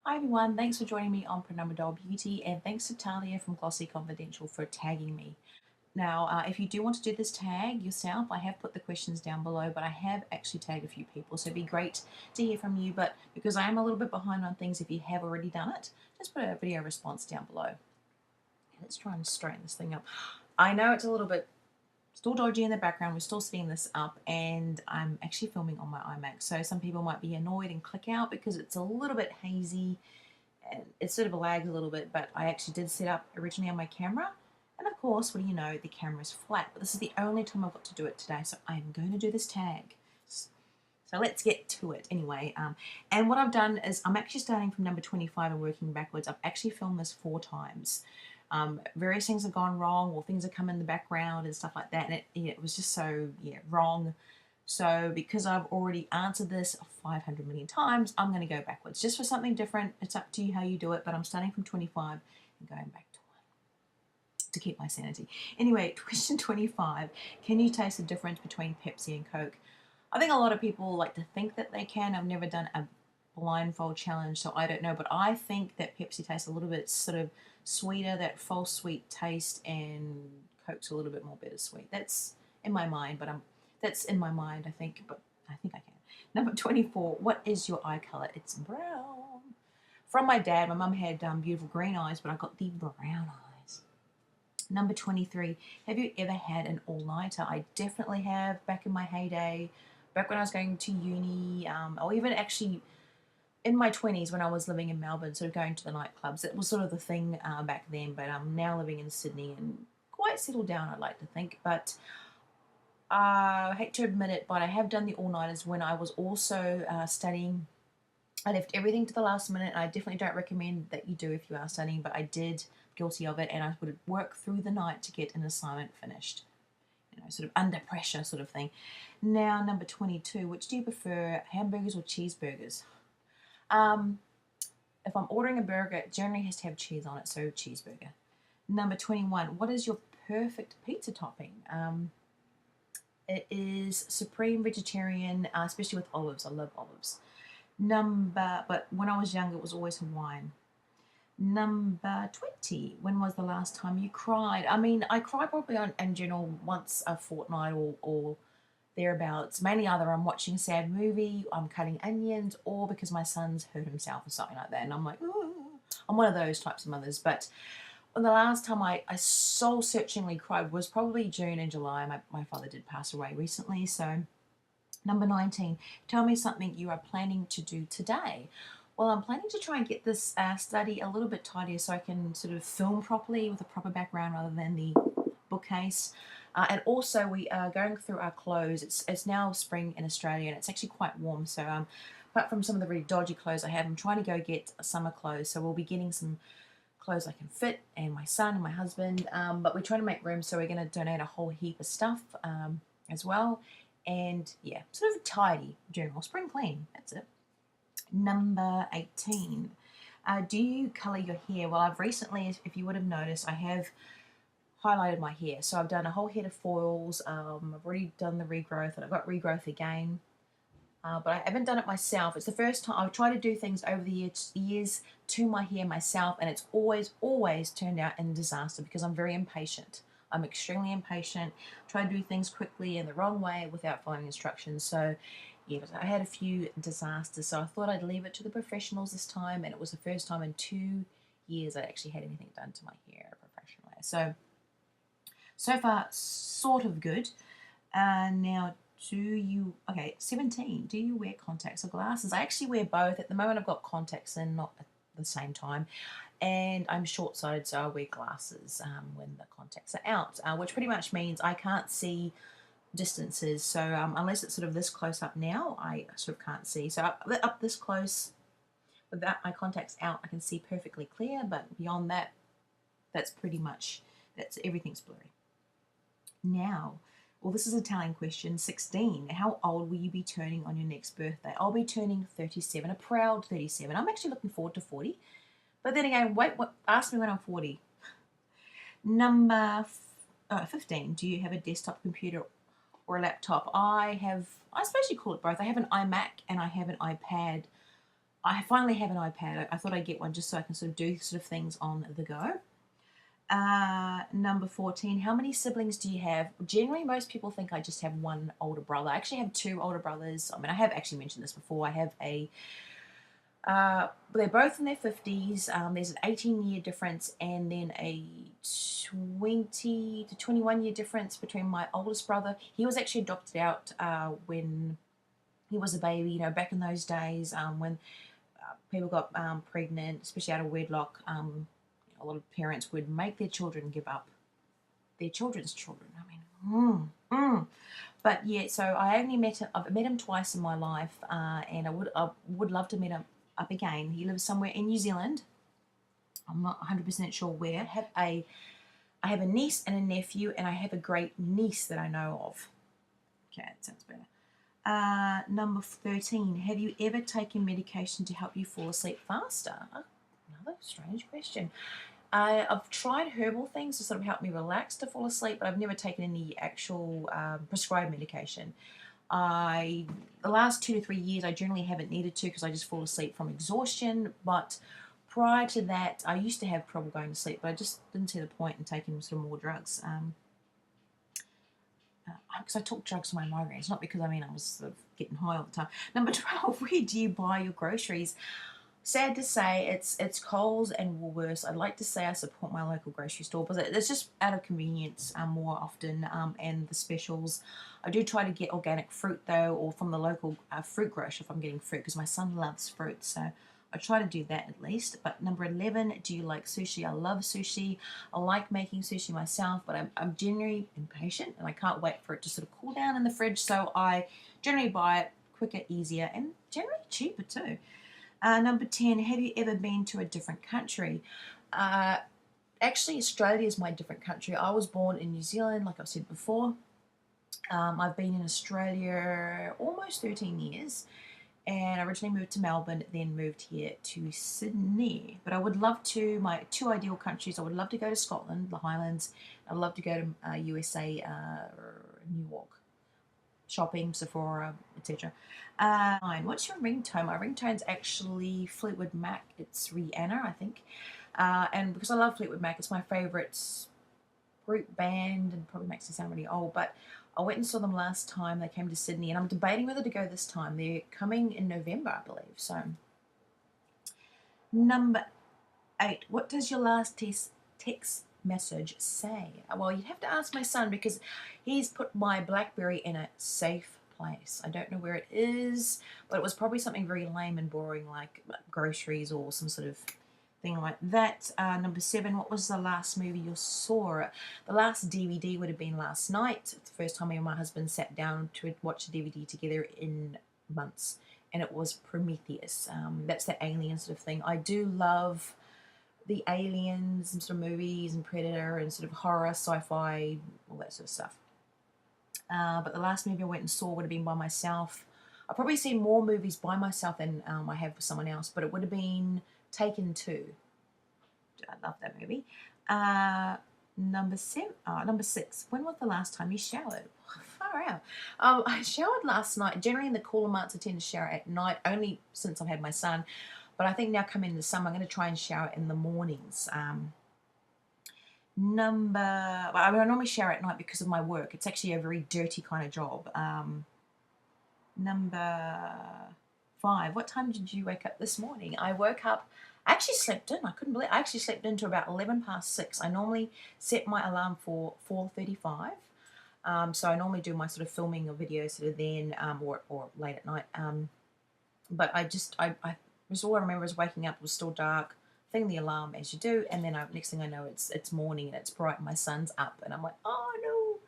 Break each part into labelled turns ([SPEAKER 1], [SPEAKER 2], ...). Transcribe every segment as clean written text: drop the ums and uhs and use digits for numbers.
[SPEAKER 1] Hi everyone, thanks for joining me on Dannii Beauty, and thanks to Talia from Glossy Confidential for tagging me. Now, if you do want to do this tag yourself, I have put the questions down below, but I have actually tagged a few people, so it'd be great to hear from you. But because I am a little bit behind on things, if you have already done it, just put a video response down below. Let's try and straighten this thing up. I know it's a little bit still dodgy in the background. We're still setting this up, and I'm actually filming on my iMac, so some people might be annoyed and click out because it's a little bit hazy and it sort of lags a little bit, but I actually did set up originally on my camera, and of course, what do you know, the camera's flat, but this is the only time I've got to do it today, so I'm going to do this tag. So let's get to it anyway. And what I've done is I'm actually starting from number 25 and working backwards. I've actually filmed this 4 times. Various things have gone wrong, or things have come in the background and stuff like that, and it was just so wrong. So because I've already answered this 500 million times, I'm going to go backwards just for something different. It's up to you how you do it, but I'm starting from 25 and going back to 1 to keep my sanity. Anyway, question 25. Can you taste the difference between Pepsi and Coke? I think a lot of people like to think that they can. I've never done a blindfold challenge, so I don't know, but I think that Pepsi tastes a little bit sort of sweeter, that false sweet taste, and Coke's a little bit more bittersweet. That's in my mind, but that's in my mind, I think, but I think I can. Number 24, what is your eye color? It's brown. From my dad, my mum had beautiful green eyes, but I got the brown eyes. Number 23, have you ever had an all-nighter? I definitely have, back in my heyday, back when I was going to uni, or even actually in my 20s when I was living in Melbourne, sort of going to the nightclubs. It was sort of the thing back then, but I'm now living in Sydney and quite settled down, I'd like to think. But I hate to admit it, but I have done the all-nighters when I was also studying. I left everything to the last minute, and I definitely don't recommend that you do if you are studying, but I did, guilty of it, and I would work through the night to get an assignment finished. Sort of under pressure sort of thing. Now, number 22, which do you prefer, hamburgers or cheeseburgers? Um, if I'm ordering a burger, it generally has to have cheese on it, so cheeseburger. Number 21, what is your perfect pizza topping? It is supreme vegetarian, especially with olives. I love olives. But when I was younger, it was always Hawaiian. Number 20, when was the last time you cried? I mean, I cry probably in general once a fortnight or thereabouts. Mainly either I'm watching a sad movie, I'm cutting onions, or because my son's hurt himself or something like that. And I'm like, ooh. I'm one of those types of mothers. But the last time I soul searchingly cried was probably June and July. My father did pass away recently. So, number 19, tell me something you are planning to do today. Well, I'm planning to try and get this study a little bit tidier so I can sort of film properly with a proper background rather than the bookcase. And also, we are going through our clothes. It's now spring in Australia, and it's actually quite warm. So, apart from some of the really dodgy clothes I have, I'm trying to go get summer clothes. So we'll be getting some clothes I can fit, and my son and my husband. But we're trying to make room, so we're going to donate a whole heap of stuff as well. And yeah, sort of tidy, general spring clean. That's it. Number 18. Do you colour your hair? Well, I've recently, if you would have noticed, I have highlighted my hair. So I've done a whole head of foils. I've already done the regrowth, and I've got regrowth again. But I haven't done it myself. It's the first time I've tried to do things over the years to my hair myself, and it's always turned out in disaster because I'm very impatient. I'm extremely impatient, try to do things quickly in the wrong way without following instructions. So yeah, I had a few disasters, so I thought I'd leave it to the professionals this time, and it was the first time in 2 years I actually had anything done to my hair professionally. So far, sort of good. Now, okay, 17, do you wear contacts or glasses? I actually wear both. At the moment, I've got contacts in, not at the same time. And I'm short-sighted, so I wear glasses when the contacts are out, which pretty much means I can't see distances. So unless it's sort of this close up now, I sort of can't see. So up this close, without my contacts out, I can see perfectly clear. But beyond that, everything's blurry. Now, well, this is a Italian question. 16. How old will you be turning on your next birthday? I'll be turning 37, a proud 37. I'm actually looking forward to 40. But then again, ask me when I'm 40. Number 15. Do you have a desktop computer or a laptop? I suppose you call it both. I have an iMac and I have an iPad. I finally have an iPad. I thought I'd get one just so I can sort of do sort of things on the go. Number 14, how many siblings do you have? Generally, most people think I just have one older brother. I actually have two older brothers. I mean, I have actually mentioned this before. I have they're both in their 50s. There's an 18-year difference and then a 20 to 21-year difference between my oldest brother. He was actually adopted out when he was a baby, you know, back in those days when people got pregnant, especially out of wedlock. A lot of parents would make their children give up their children's children. I mean, But yeah, so I've met him twice in my life, and I would love to meet him up again. He lives somewhere in New Zealand. I'm not 100% sure where. I have a niece and a nephew, and I have a great niece that I know of. Okay, that sounds better. Number 13, have you ever taken medication to help you fall asleep faster? Oh, another strange question. I've tried herbal things to sort of help me relax to fall asleep, but I've never taken any actual prescribed medication. The last 2 to 3 years, I generally haven't needed to because I just fall asleep from exhaustion. But prior to that, I used to have trouble going to sleep, but I just didn't see the point in taking sort of more drugs. Because I took drugs for my migraines, not because I was sort of getting high all the time. Number 12, where do you buy your groceries? Sad to say, it's Coles and Woolworths. I'd like to say I support my local grocery store, but it's just out of convenience more often, and the specials. I do try to get organic fruit though, or from the local fruit grocer if I'm getting fruit, because my son loves fruit, so I try to do that at least. But number 11, do you like sushi? I love sushi. I like making sushi myself, but I'm generally impatient and I can't wait for it to sort of cool down in the fridge, so I generally buy it quicker, easier, and generally cheaper too. Number 10, have you ever been to a different country? Actually, Australia is my different country. I was born in New Zealand, like I've said before. I've been in Australia almost 13 years, and I originally moved to Melbourne, then moved here to Sydney. But I would love to, my two ideal countries, I would love to go to Scotland, the Highlands. I'd love to go to USA, New York. Shopping, Sephora, etc. What's your ringtone? My ringtone's actually Fleetwood Mac. It's Rihanna, I think. And because I love Fleetwood Mac, it's my favourite group band, and probably makes me sound really old, but I went and saw them last time they came to Sydney, and I'm debating whether to go this time. They're coming in November, I believe. So, number 8, what does your last text message say? Well, you'd have to ask my son because he's put my BlackBerry in a safe place. I don't know where it is, but it was probably something very lame and boring like Groceries or some sort of thing like that. Number 7, what was the last movie you saw? The last DVD would have been last night. It's the first time me and my husband sat down to watch a DVD together in months, and it was Prometheus. That's the alien sort of thing. I do love the aliens and sort of movies and Predator and sort of horror, sci-fi, all that sort of stuff. But the last movie I went and saw would have been by myself. I've probably seen more movies by myself than I have with someone else, but it would have been Taken 2. I love that movie. Number 6. When was the last time you showered? Far out. I showered last night. Generally in the cooler months I tend to shower at night, only since I've had my son. But I think now coming into summer, I'm going to try and shower in the mornings. I normally shower at night because of my work. It's actually a very dirty kind of job. Number 5, what time did you wake up this morning? I woke up, I actually slept in. I couldn't believe it. I actually slept in to about 11 past 6. I normally set my alarm for 4:35. So I normally do my sort of filming of videos sort of then or late at night. But I all I remember is waking up, it was still dark, thing the alarm as you do, and then next thing I know it's morning and it's bright and my son's up and I'm like, oh no,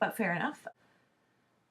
[SPEAKER 1] but fair enough.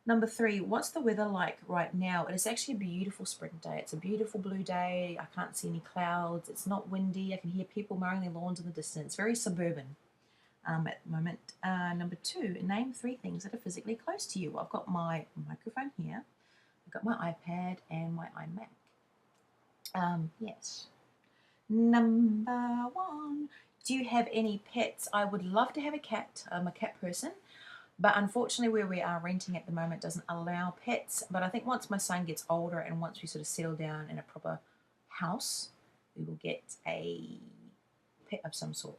[SPEAKER 1] Number 3, what's the weather like right now? It is actually a beautiful spring day. It's a beautiful blue day. I can't see any clouds. It's not windy. I can hear people mowing their lawns in the distance. Very suburban at the moment. Number 2, name 3 things that are physically close to you. I've got my microphone here. I've got my iPad and my iMac. Yes. Number 1, do you have any pets? I would love to have a cat. I'm a cat person, but unfortunately where we are renting at the moment doesn't allow pets. But I think once my son gets older and once we sort of settle down in a proper house, we will get a pet of some sort.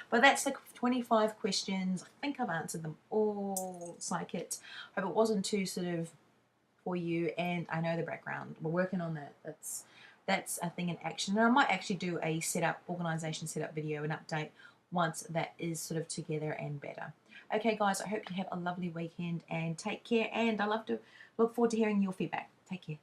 [SPEAKER 1] But that's the 25 questions. I think I've answered them all. It's like it. Hope it wasn't too sort of for you. And I know the background. We're working on that. That's a thing in action. And I might actually do a organization setup video, an update once that is sort of together and better. Okay, guys, I hope you have a lovely weekend and take care. And I look forward to hearing your feedback. Take care.